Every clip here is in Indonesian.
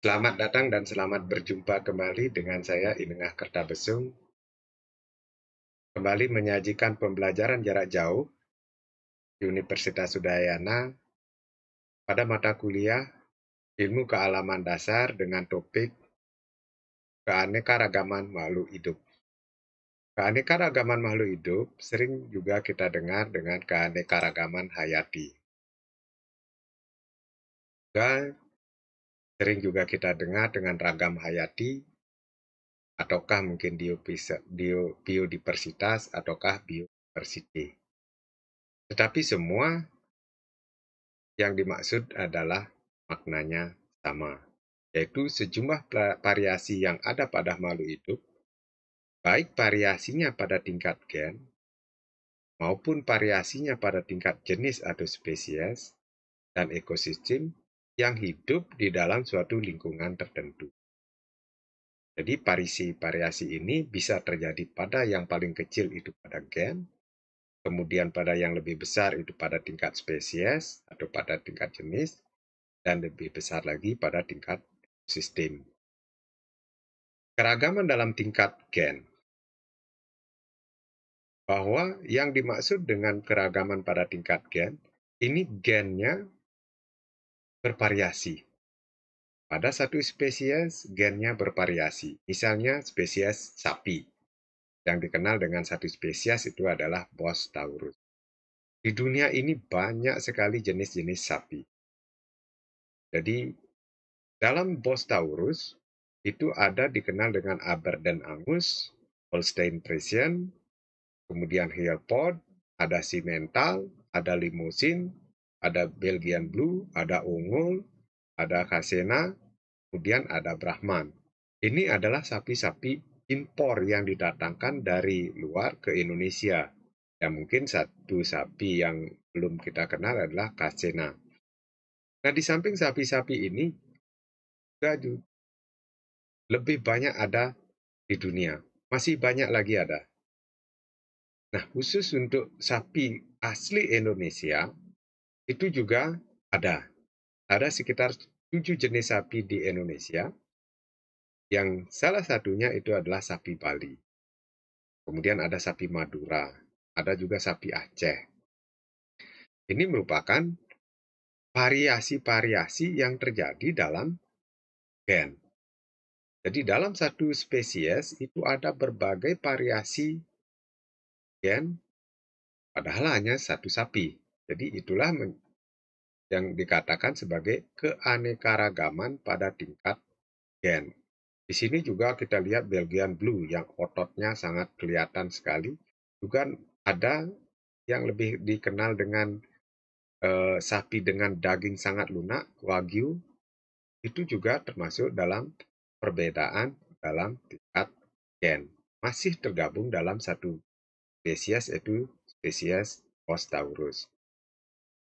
Selamat datang dan selamat berjumpa kembali dengan saya Inengah Kertabesung, kembali menyajikan pembelajaran jarak jauh di Universitas Udayana pada mata kuliah Ilmu Kealaman Dasar dengan topik Keanekaragaman Makhluk Hidup. Keanekaragaman makhluk hidup sering juga kita dengar dengan keanekaragaman hayati. Juga sering juga kita dengar dengan ragam hayati, ataukah mungkin biodiversitas, ataukah biodiversity. Tetapi semua yang dimaksud adalah maknanya sama, yaitu sejumlah variasi yang ada pada makhluk hidup, baik variasinya pada tingkat gen maupun variasinya pada tingkat jenis atau spesies dan ekosistem yang hidup di dalam suatu lingkungan tertentu. Jadi variasi ini bisa terjadi pada yang paling kecil itu pada gen, kemudian pada yang lebih besar itu pada tingkat spesies atau pada tingkat jenis, dan lebih besar lagi pada tingkat sistem. Keragaman dalam tingkat gen. Bahwa yang dimaksud dengan keragaman pada tingkat gen, ini gennya bervariasi. Pada satu spesies, gennya bervariasi. Misalnya spesies sapi. Yang dikenal dengan satu spesies itu adalah Bos taurus. Di dunia ini banyak sekali jenis-jenis sapi. Jadi dalam Bos taurus itu ada dikenal dengan Aberdeen Angus, Holstein Friesian, kemudian Hereford, ada Simmental, ada Limousin, ada Belgian Blue, ada Ungol, ada Kasena, kemudian ada Brahman. Ini adalah sapi-sapi impor yang didatangkan dari luar ke Indonesia. Ya, mungkin satu sapi yang belum kita kenal adalah Kasena. Nah, di samping sapi-sapi ini juga lebih banyak ada di dunia. Masih banyak lagi ada. Nah, khusus untuk sapi asli Indonesia, itu juga ada. Ada sekitar 7 jenis sapi di Indonesia, yang salah satunya itu adalah sapi Bali. Kemudian ada sapi Madura, ada juga sapi Aceh. Ini merupakan variasi-variasi yang terjadi dalam gen. Jadi dalam satu spesies itu ada berbagai variasi gen, padahal hanya satu sapi. Jadi itulah yang dikatakan sebagai keanekaragaman pada tingkat gen. Di sini juga kita lihat Belgian Blue yang ototnya sangat kelihatan sekali. Juga ada yang lebih dikenal dengan sapi dengan daging sangat lunak, Wagyu. Itu juga termasuk dalam perbedaan dalam tingkat gen. Masih tergabung dalam satu spesies, yaitu spesies Bos taurus.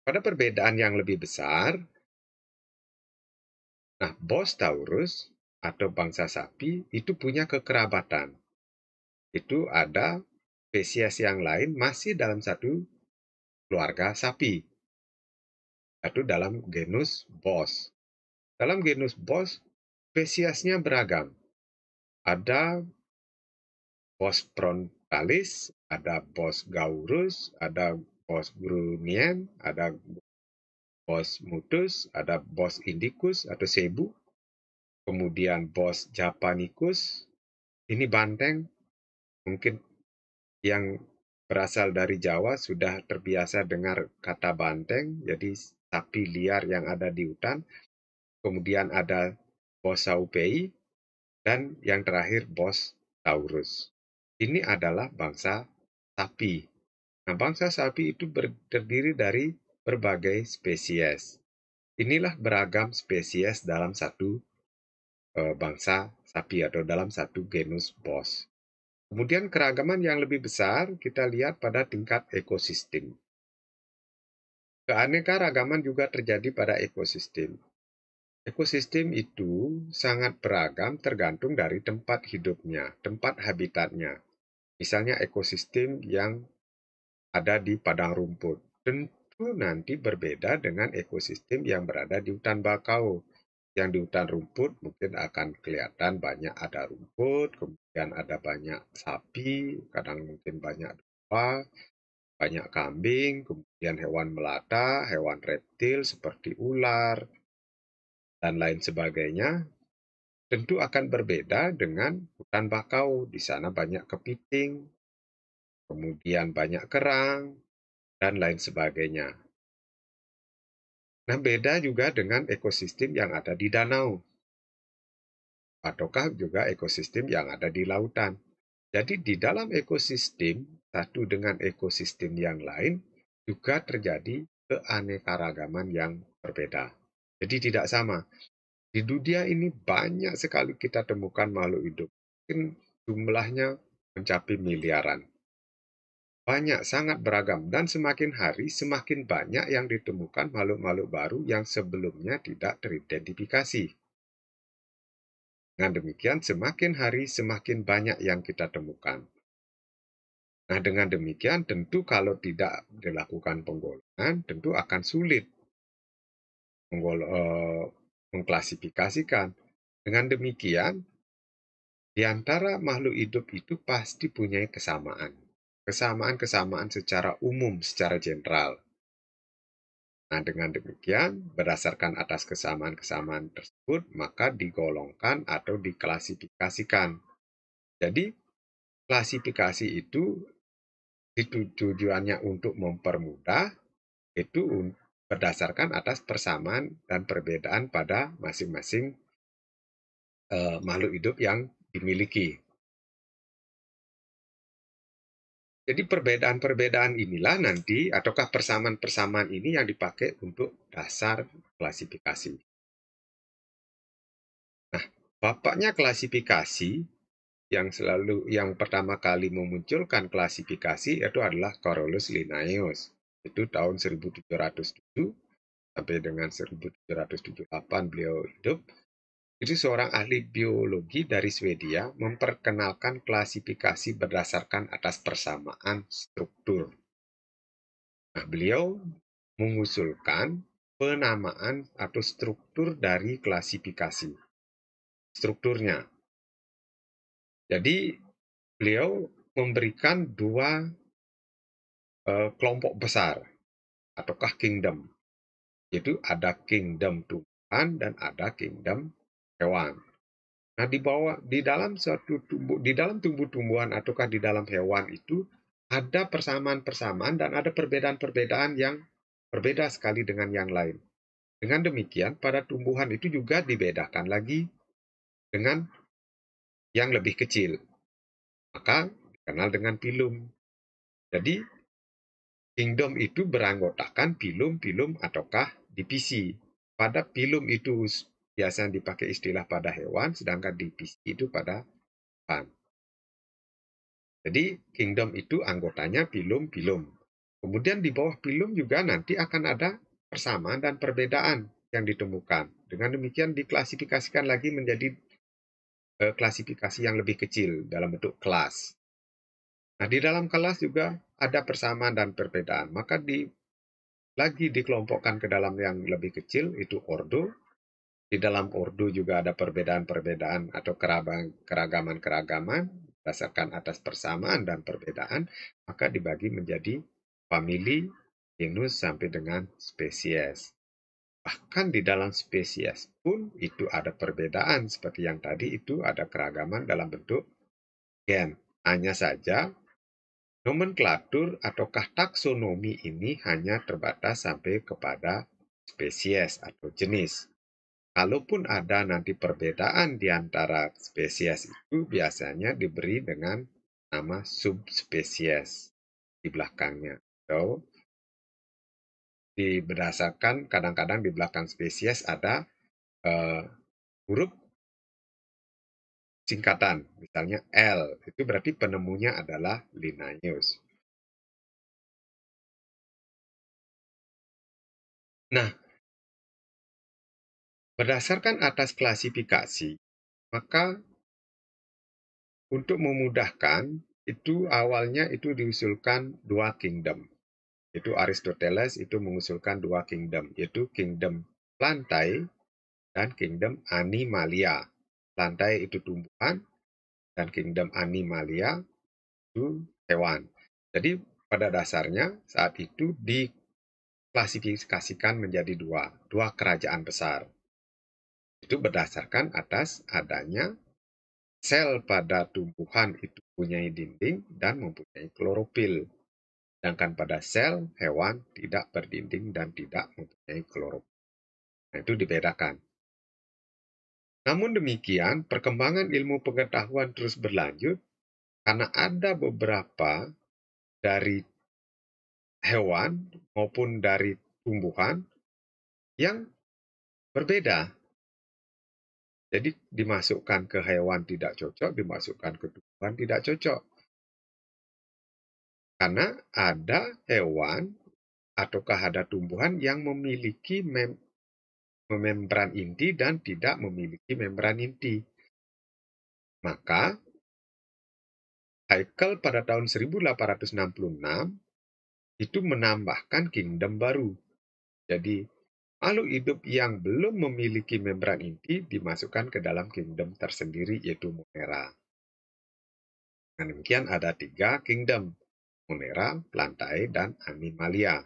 Pada perbedaan yang lebih besar, nah Bos taurus atau bangsa sapi itu punya kekerabatan. Itu ada spesies yang lain masih dalam satu keluarga sapi, atau dalam genus Bos. Dalam genus Bos, spesiesnya beragam. Ada Bos frontalis, ada Bos gaurus, ada Bos brunnian, ada Bos mutus, ada Bos indicus atau Cebu, kemudian Bos japanicus. Ini banteng, mungkin yang berasal dari Jawa sudah terbiasa dengar kata banteng, jadi sapi liar yang ada di hutan. Kemudian ada Bos saupei, dan yang terakhir Bos taurus. Ini adalah bangsa sapi. Nah, bangsa sapi itu terdiri dari berbagai spesies. Inilah beragam spesies dalam satu bangsa sapi atau dalam satu genus Bos. Kemudian keragaman yang lebih besar kita lihat pada tingkat ekosistem. Keanekaragaman juga terjadi pada ekosistem. Ekosistem itu sangat beragam tergantung dari tempat hidupnya, tempat habitatnya. Misalnya ekosistem yang ada di padang rumput. Tentu nanti berbeda dengan ekosistem yang berada di hutan bakau. Yang di hutan rumput mungkin akan kelihatan banyak ada rumput, kemudian ada banyak sapi, kadang mungkin banyak domba, banyak kambing, kemudian hewan melata, hewan reptil seperti ular, dan lain sebagainya. Tentu akan berbeda dengan hutan bakau. Di sana banyak kepiting, kemudian banyak kerang, dan lain sebagainya. Nah, beda juga dengan ekosistem yang ada di danau, ataukah juga ekosistem yang ada di lautan. Jadi di dalam ekosistem, satu dengan ekosistem yang lain, juga terjadi keanekaragaman yang berbeda. Jadi tidak sama. Di dunia ini banyak sekali kita temukan makhluk hidup. Mungkin jumlahnya mencapai miliaran. Banyak, sangat beragam. Dan semakin hari, semakin banyak yang ditemukan makhluk-makhluk baru yang sebelumnya tidak teridentifikasi. Dengan demikian, semakin hari, semakin banyak yang kita temukan. Nah, dengan demikian tentu kalau tidak dilakukan penggolongan, tentu akan sulit mengklasifikasikan. Dengan demikian, di antara makhluk hidup itu pasti punya kesamaan. Kesamaan-kesamaan secara umum, secara general. Nah, dengan demikian, berdasarkan atas kesamaan-kesamaan tersebut, maka digolongkan atau diklasifikasikan. Jadi, klasifikasi itu tujuannya untuk mempermudah, itu berdasarkan atas persamaan dan perbedaan pada masing-masing makhluk hidup yang dimiliki. Jadi perbedaan-perbedaan inilah nanti, ataukah persamaan-persamaan ini yang dipakai untuk dasar klasifikasi. Nah, bapaknya klasifikasi yang pertama kali memunculkan klasifikasi itu adalah Carolus Linnaeus. Itu tahun 1707 sampai dengan 1778 beliau hidup. Itu seorang ahli biologi dari Swedia memperkenalkan klasifikasi berdasarkan atas persamaan struktur. Nah, beliau mengusulkan penamaan atau struktur dari klasifikasi. Strukturnya. Jadi, beliau memberikan dua kelompok besar, ataukah kingdom. Yaitu ada kingdom tumbuhan dan ada kingdom hewan. Nah, di dalam tumbuh-tumbuhan ataukah di dalam hewan itu ada persamaan-persamaan dan ada perbedaan-perbedaan yang berbeda sekali dengan yang lain. Dengan demikian, pada tumbuhan itu juga dibedakan lagi dengan yang lebih kecil. Maka dikenal dengan filum. Jadi, kingdom itu beranggotakan filum-filum ataukah divisi. Pada filum itu biasanya dipakai istilah pada hewan, sedangkan divisi itu pada hewan. Jadi, kingdom itu anggotanya filum-filum. Kemudian di bawah filum juga nanti akan ada persamaan dan perbedaan yang ditemukan. Dengan demikian diklasifikasikan lagi menjadi klasifikasi yang lebih kecil dalam bentuk kelas. Nah, di dalam kelas juga ada persamaan dan perbedaan. Maka lagi dikelompokkan ke dalam yang lebih kecil, itu ordo. Di dalam ordo juga ada perbedaan-perbedaan atau keragaman-keragaman berdasarkan atas persamaan dan perbedaan, maka dibagi menjadi famili, genus, sampai dengan spesies. Bahkan di dalam spesies pun itu ada perbedaan, seperti yang tadi itu ada keragaman dalam bentuk gen. Hanya saja nomenklatur ataukah taksonomi ini hanya terbatas sampai kepada spesies atau jenis. Kalaupun ada nanti perbedaan di antara spesies itu biasanya diberi dengan nama subspesies di belakangnya. Atau berdasarkan kadang-kadang di belakang spesies ada huruf singkatan, misalnya L, itu berarti penemunya adalah Linnaeus. Nah, berdasarkan atas klasifikasi, maka untuk memudahkan, itu awalnya itu diusulkan dua kingdom. Itu Aristoteles itu mengusulkan dua kingdom, yaitu kingdom Plantae dan kingdom Animalia. Lantai itu tumbuhan, dan kingdom Animalia itu hewan. Jadi pada dasarnya saat itu diklasifikasikan menjadi dua kerajaan besar. Itu berdasarkan atas adanya sel pada tumbuhan itu mempunyai dinding dan mempunyai klorofil. Sedangkan pada sel hewan tidak berdinding dan tidak mempunyai klorofil. Nah, itu dibedakan. Namun demikian, perkembangan ilmu pengetahuan terus berlanjut karena ada beberapa dari hewan maupun dari tumbuhan yang berbeda. Jadi dimasukkan ke hewan tidak cocok, dimasukkan ke tumbuhan tidak cocok. Karena ada hewan ataukah ada tumbuhan yang memiliki membran inti dan tidak memiliki membran inti. Maka Haeckel pada tahun 1866 itu menambahkan kingdom baru. Jadi makhluk hidup yang belum memiliki membran inti dimasukkan ke dalam kingdom tersendiri yaitu Monera. Dengan demikian ada 3 kingdom, Monera, Plantae, dan Animalia.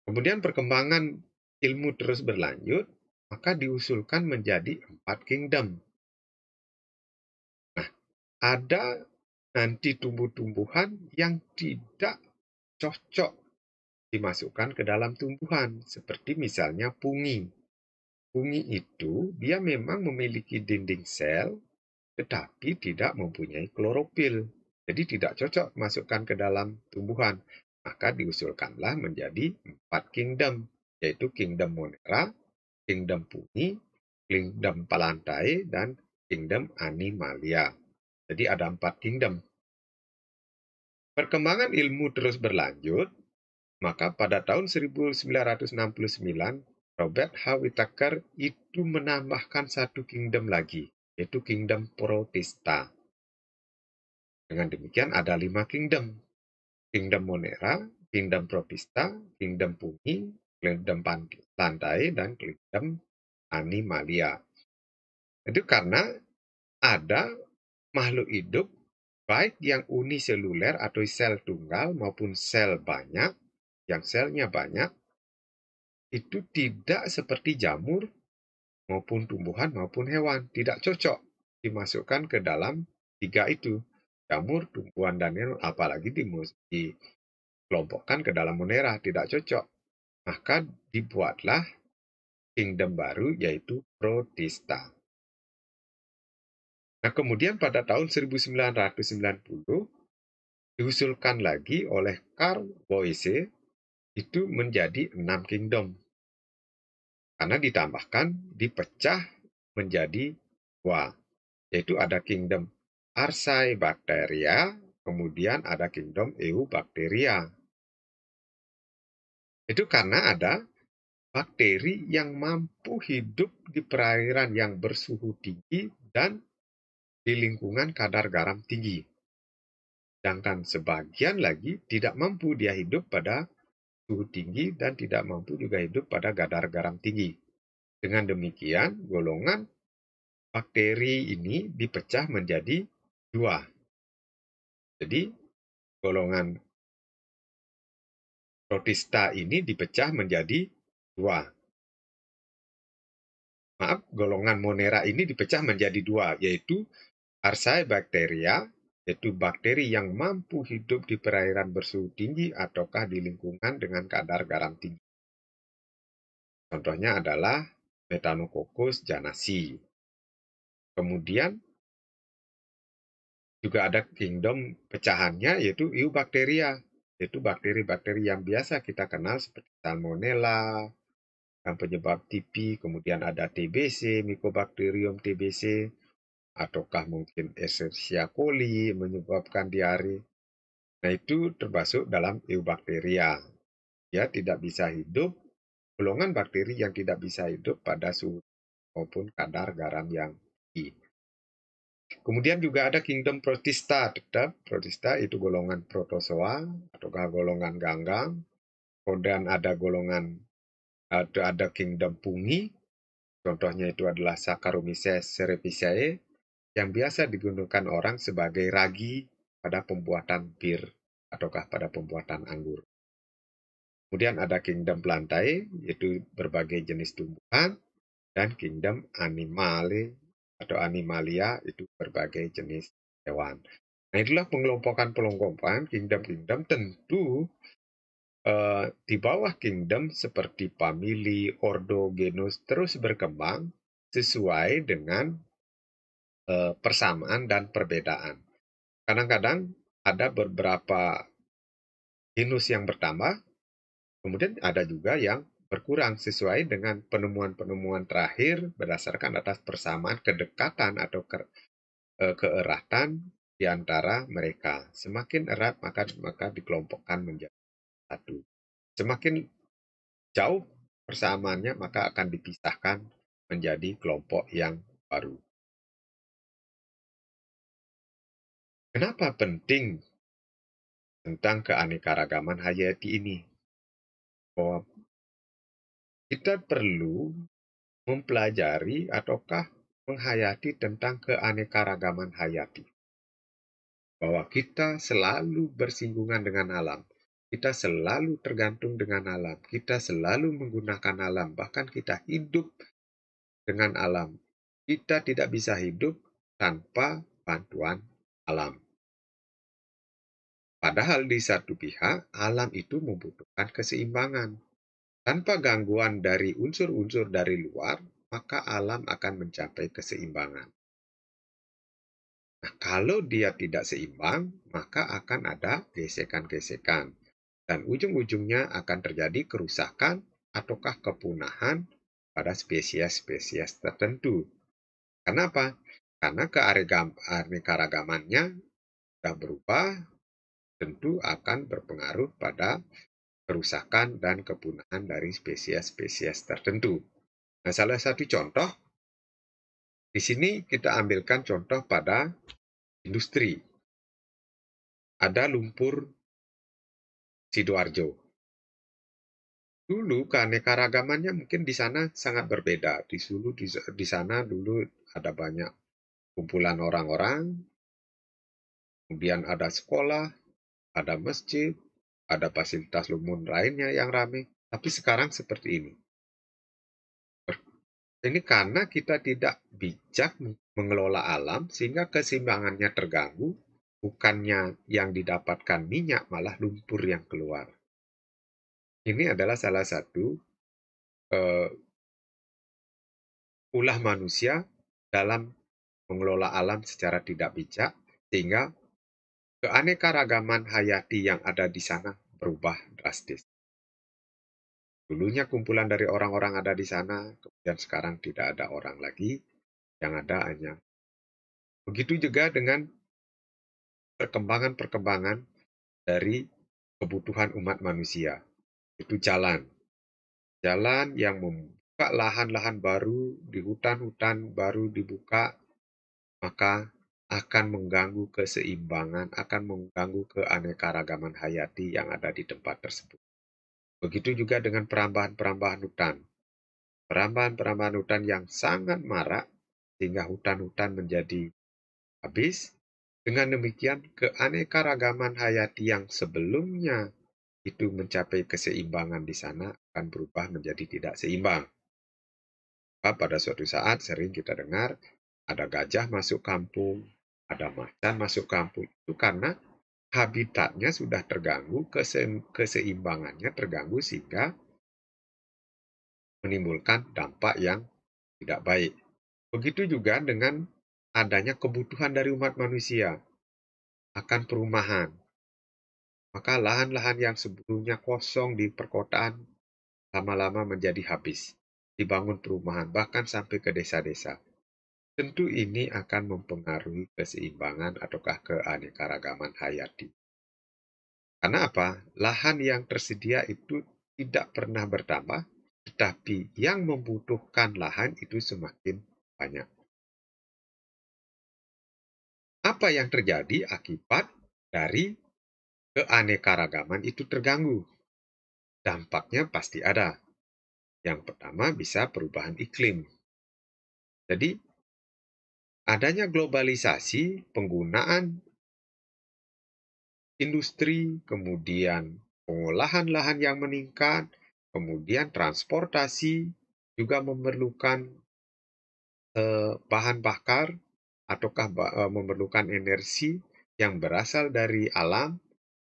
Kemudian perkembangan ilmu terus berlanjut, maka diusulkan menjadi 4 kingdom. Nah, ada nanti tumbuh-tumbuhan yang tidak cocok dimasukkan ke dalam tumbuhan, seperti misalnya pungi. Pungi itu dia memang memiliki dinding sel, tetapi tidak mempunyai klorofil. Jadi tidak cocok masukkan ke dalam tumbuhan. Maka diusulkanlah menjadi 4 kingdom, yaitu kingdom Monera, kingdom pungi, kingdom Plantae, dan kingdom Animalia. Jadi ada 4 kingdom. Perkembangan ilmu terus berlanjut, maka pada tahun 1969, Robert H. Whittaker itu menambahkan 1 kingdom lagi, yaitu kingdom Protista. Dengan demikian ada 5 kingdom. Kingdom Monera, kingdom Protista, kingdom pungi, kingdom Plantae, dan kingdom Animalia. Itu karena ada makhluk hidup baik yang uniseluler atau sel tunggal maupun sel banyak, yang selnya banyak, itu tidak seperti jamur maupun tumbuhan maupun hewan. Tidak cocok dimasukkan ke dalam 3 itu. Jamur, tumbuhan, dan hewan, apalagi dikelompokkan ke dalam Monera, tidak cocok. Maka dibuatlah kingdom baru yaitu Protista. Nah, kemudian pada tahun 1990 diusulkan lagi oleh Carl Boyce itu menjadi 6 kingdom. Karena ditambahkan, dipecah menjadi 2, yaitu ada kingdom Archaebacteria, kemudian ada kingdom Eubacteria. Itu karena ada bakteri yang mampu hidup di perairan yang bersuhu tinggi dan di lingkungan kadar garam tinggi. Sedangkan sebagian lagi tidak mampu dia hidup pada suhu tinggi dan tidak mampu juga hidup pada kadar garam tinggi. Dengan demikian, golongan bakteri ini dipecah menjadi 2. Jadi, golongan Protista ini dipecah menjadi 2. Maaf, golongan Monera ini dipecah menjadi 2, yaitu Archaebacteria, yaitu bakteri yang mampu hidup di perairan bersuhu tinggi ataukah di lingkungan dengan kadar garam tinggi. Contohnya adalah Methanococcus janasi. Kemudian juga ada kingdom pecahannya yaitu Eubacteria, yaitu bakteri-bakteri yang biasa kita kenal seperti Salmonella, yang penyebab TB, kemudian ada TBC, Mycobacterium TBC, ataukah mungkin Escherichia coli menyebabkan diare. Nah, itu termasuk dalam Eubacteria. Ya, tidak bisa hidup, golongan bakteri yang tidak bisa hidup pada suhu maupun kadar garam yang tinggi. Kemudian juga ada kingdom Protista, tetap Protista itu golongan Protozoa ataukah golongan ganggang. Kemudian ada golongan ada kingdom pungi, Contohnya itu adalah Saccharomyces cerevisiae yang biasa digunakan orang sebagai ragi pada pembuatan bir ataukah pada pembuatan anggur. Kemudian ada kingdom Plantae, yaitu berbagai jenis tumbuhan, dan kingdom Animale atau Animalia, itu berbagai jenis hewan. Nah, itulah pengelompokan-pengelompokan kingdom-kingdom. Tentu di bawah kingdom seperti famili, ordo, genus terus berkembang sesuai dengan persamaan dan perbedaan. Kadang-kadang ada beberapa genus yang bertambah, kemudian ada juga yang berkurang sesuai dengan penemuan-penemuan terakhir berdasarkan atas persamaan kedekatan atau keeratan di antara mereka. Semakin erat maka dikelompokkan menjadi satu. Semakin jauh persamaannya maka akan dipisahkan menjadi kelompok yang baru. Kenapa penting tentang keanekaragaman hayati ini? Bahwa kita perlu mempelajari ataukah menghayati tentang keanekaragaman hayati. Bahwa kita selalu bersinggungan dengan alam. Kita selalu tergantung dengan alam. Kita selalu menggunakan alam. Bahkan kita hidup dengan alam. Kita tidak bisa hidup tanpa bantuan alam. Padahal di satu pihak, alam itu membutuhkan keseimbangan. Tanpa gangguan dari unsur-unsur dari luar, maka alam akan mencapai keseimbangan. Nah, kalau dia tidak seimbang, maka akan ada gesekan-gesekan. Dan ujung-ujungnya akan terjadi kerusakan ataukah kepunahan pada spesies-spesies tertentu. Kenapa? Karena keanekaragamannya sudah berubah, tentu akan berpengaruh pada kerusakan dan kepunahan dari spesies-spesies tertentu. Nah, salah satu contoh, di sini kita ambilkan contoh pada industri. Ada lumpur Sidoarjo. Dulu keanekaragamannya mungkin di sana sangat berbeda. Di sana dulu ada banyak kumpulan orang-orang, kemudian ada sekolah, ada masjid, ada fasilitas umum lainnya yang ramai. Tapi sekarang seperti ini. Ini karena kita tidak bijak mengelola alam sehingga keseimbangannya terganggu, bukannya yang didapatkan minyak malah lumpur yang keluar. Ini adalah salah satu ulah manusia dalam mengelola alam secara tidak bijak, sehingga keanekaragaman hayati yang ada di sana berubah drastis. Dulunya kumpulan dari orang-orang ada di sana, kemudian sekarang tidak ada orang lagi, yang ada hanya. Begitu juga dengan perkembangan-perkembangan dari kebutuhan umat manusia. Itu jalan. Jalan yang membuka lahan-lahan baru, di hutan-hutan baru dibuka, maka akan mengganggu keseimbangan, akan mengganggu keanekaragaman hayati yang ada di tempat tersebut. Begitu juga dengan perambahan-perambahan hutan. Perambahan-perambahan hutan yang sangat marak, sehingga hutan-hutan menjadi habis. Dengan demikian, keanekaragaman hayati yang sebelumnya itu mencapai keseimbangan di sana akan berubah menjadi tidak seimbang. Pada suatu saat sering kita dengar ada gajah masuk kampung, ada macan masuk kampung. Itu karena habitatnya sudah terganggu, keseimbangannya terganggu sehingga menimbulkan dampak yang tidak baik. Begitu juga dengan adanya kebutuhan dari umat manusia akan perumahan. Maka lahan-lahan yang sebelumnya kosong di perkotaan lama-lama menjadi habis. Dibangun perumahan bahkan sampai ke desa-desa. Tentu ini akan mempengaruhi keseimbangan ataukah keanekaragaman hayati. Karena apa? Lahan yang tersedia itu tidak pernah bertambah, tetapi yang membutuhkan lahan itu semakin banyak. Apa yang terjadi akibat dari keanekaragaman itu terganggu? Dampaknya pasti ada. Yang pertama bisa perubahan iklim. Jadi, adanya globalisasi, penggunaan industri, kemudian pengolahan lahan yang meningkat, kemudian transportasi juga memerlukan bahan bakar ataukah memerlukan energi yang berasal dari alam,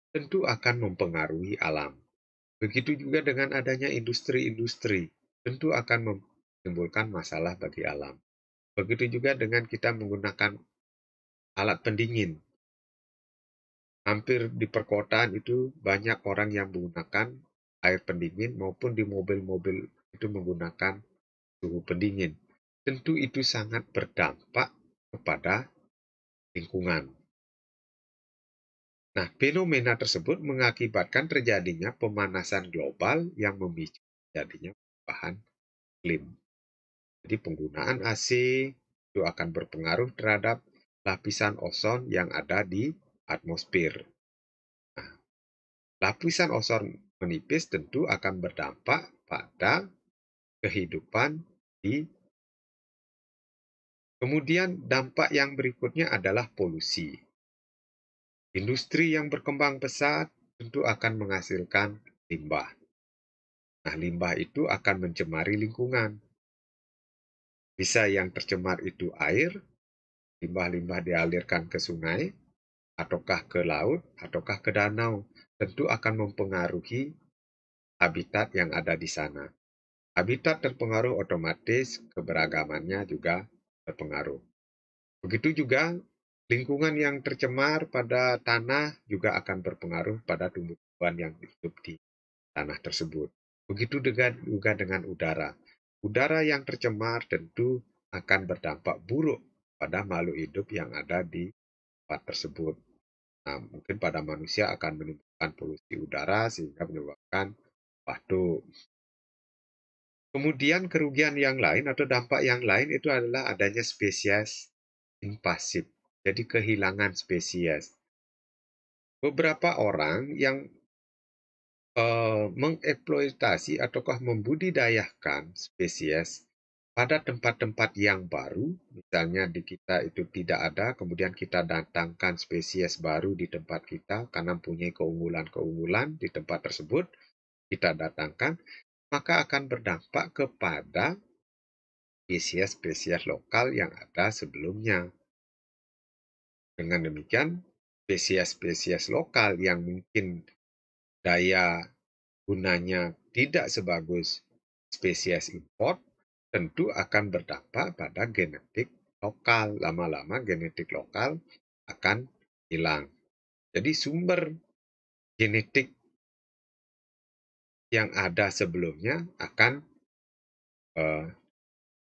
tentu akan mempengaruhi alam. Begitu juga dengan adanya industri-industri, tentu akan menimbulkan masalah bagi alam. Begitu juga dengan kita menggunakan alat pendingin. Hampir di perkotaan itu banyak orang yang menggunakan air pendingin maupun di mobil-mobil itu menggunakan suhu pendingin. Tentu itu sangat berdampak kepada lingkungan. Nah, fenomena tersebut mengakibatkan terjadinya pemanasan global yang memicu terjadinya perubahan iklim. Jadi penggunaan AC itu akan berpengaruh terhadap lapisan ozon yang ada di atmosfer. Nah, lapisan ozon menipis tentu akan berdampak pada kehidupan di. Kemudian dampak yang berikutnya adalah polusi. Industri yang berkembang pesat tentu akan menghasilkan limbah. Nah, limbah itu akan mencemari lingkungan. Bisa yang tercemar itu air, limbah-limbah dialirkan ke sungai, ataukah ke laut, ataukah ke danau. Tentu akan mempengaruhi habitat yang ada di sana. Habitat terpengaruh, otomatis keberagamannya juga terpengaruh. Begitu juga lingkungan yang tercemar pada tanah juga akan berpengaruh pada tumbuh-tumbuhan yang hidup di tanah tersebut. Begitu juga dengan udara. Udara yang tercemar tentu akan berdampak buruk pada makhluk hidup yang ada di tempat tersebut. Nah, mungkin pada manusia akan menimbulkan polusi udara sehingga menyebabkan batuk. Kemudian kerugian yang lain atau dampak yang lain itu adalah adanya spesies invasif. Jadi kehilangan spesies. Beberapa orang yang mengeksploitasi ataukah membudidayakan spesies pada tempat-tempat yang baru, misalnya di kita itu tidak ada, kemudian kita datangkan spesies baru di tempat kita karena punya keunggulan-keunggulan di tempat tersebut, kita datangkan, maka akan berdampak kepada spesies-spesies lokal yang ada sebelumnya. Dengan demikian, spesies-spesies lokal yang mungkin daya gunanya tidak sebagus spesies import, tentu akan berdampak pada genetik lokal. Lama-lama genetik lokal akan hilang. Jadi sumber genetik yang ada sebelumnya akan eh,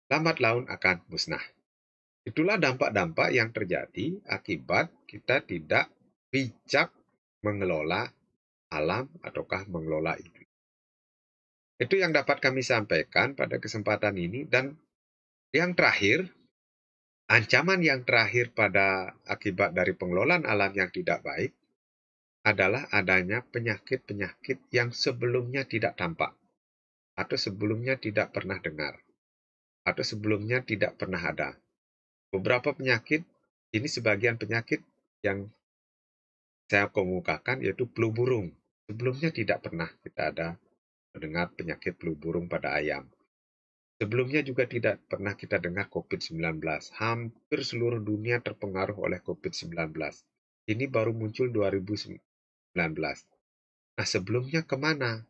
lambat laun akan musnah. Itulah dampak-dampak yang terjadi akibat kita tidak bijak mengelola alam ataukah mengelola itu. Itu yang dapat kami sampaikan pada kesempatan ini. Dan yang terakhir, ancaman yang terakhir pada akibat dari pengelolaan alam yang tidak baik adalah adanya penyakit-penyakit yang sebelumnya tidak tampak, atau sebelumnya tidak pernah dengar, atau sebelumnya tidak pernah ada. Beberapa penyakit, ini sebagian penyakit yang saya kemukakan yaitu flu burung. Sebelumnya tidak pernah kita ada mendengar penyakit flu burung pada ayam. Sebelumnya juga tidak pernah kita dengar COVID-19. Hampir seluruh dunia terpengaruh oleh COVID-19. Ini baru muncul 2019. Nah, sebelumnya kemana?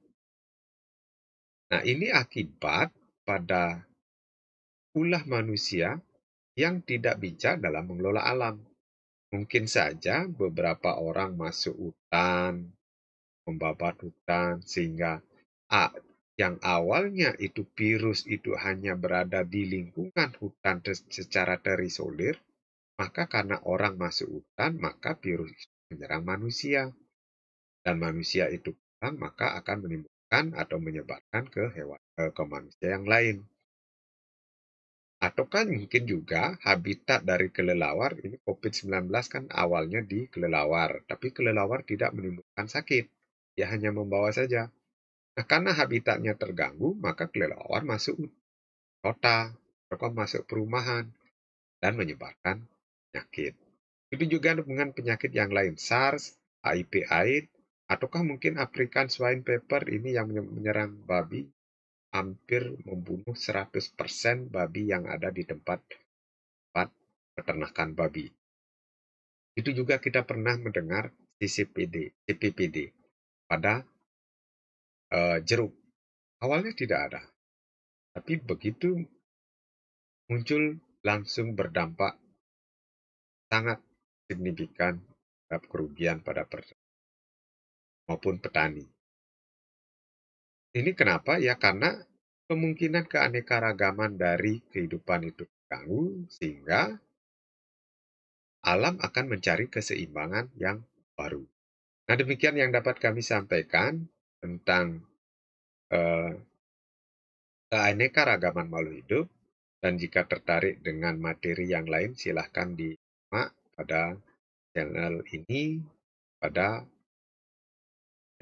Nah, ini akibat pada ulah manusia yang tidak bijak dalam mengelola alam. Mungkin saja beberapa orang masuk hutan, membabat hutan, sehingga yang awalnya itu virus itu hanya berada di lingkungan hutan secara terisolir, maka karena orang masuk hutan, maka virus itu menyerang manusia. Dan manusia itu pulang, maka akan menimbulkan atau menyebarkan ke ke manusia yang lain. Atau kan mungkin juga habitat dari kelelawar, ini COVID-19 kan awalnya di kelelawar, tapi kelelawar tidak menimbulkan sakit, dia hanya membawa saja. Nah, karena habitatnya terganggu, maka kelelawar masuk kota. atau masuk perumahan dan menyebarkan penyakit. Itu juga dengan penyakit yang lain, SARS, HIV AIDS, ataukah mungkin African Swine Fever ini yang menyerang babi, hampir membunuh 100% babi yang ada di tempat peternakan babi. Itu juga kita pernah mendengar CPPD pada jeruk. Awalnya tidak ada, tapi begitu muncul langsung berdampak sangat signifikan terhadap kerugian pada peternak maupun petani. Ini kenapa? Ya karena kemungkinan keanekaragaman dari kehidupan itu terganggu, sehingga alam akan mencari keseimbangan yang baru. Nah, demikian yang dapat kami sampaikan tentang eh, keanekaragaman makhluk hidup. Dan jika tertarik dengan materi yang lain, silahkan disimak pada channel ini pada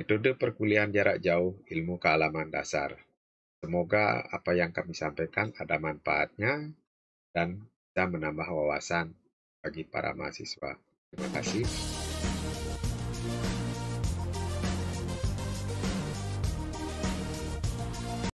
metode perkuliahan jarak jauh ilmu kealaman dasar. Semoga apa yang kami sampaikan ada manfaatnya dan bisa menambah wawasan bagi para mahasiswa. Terima kasih.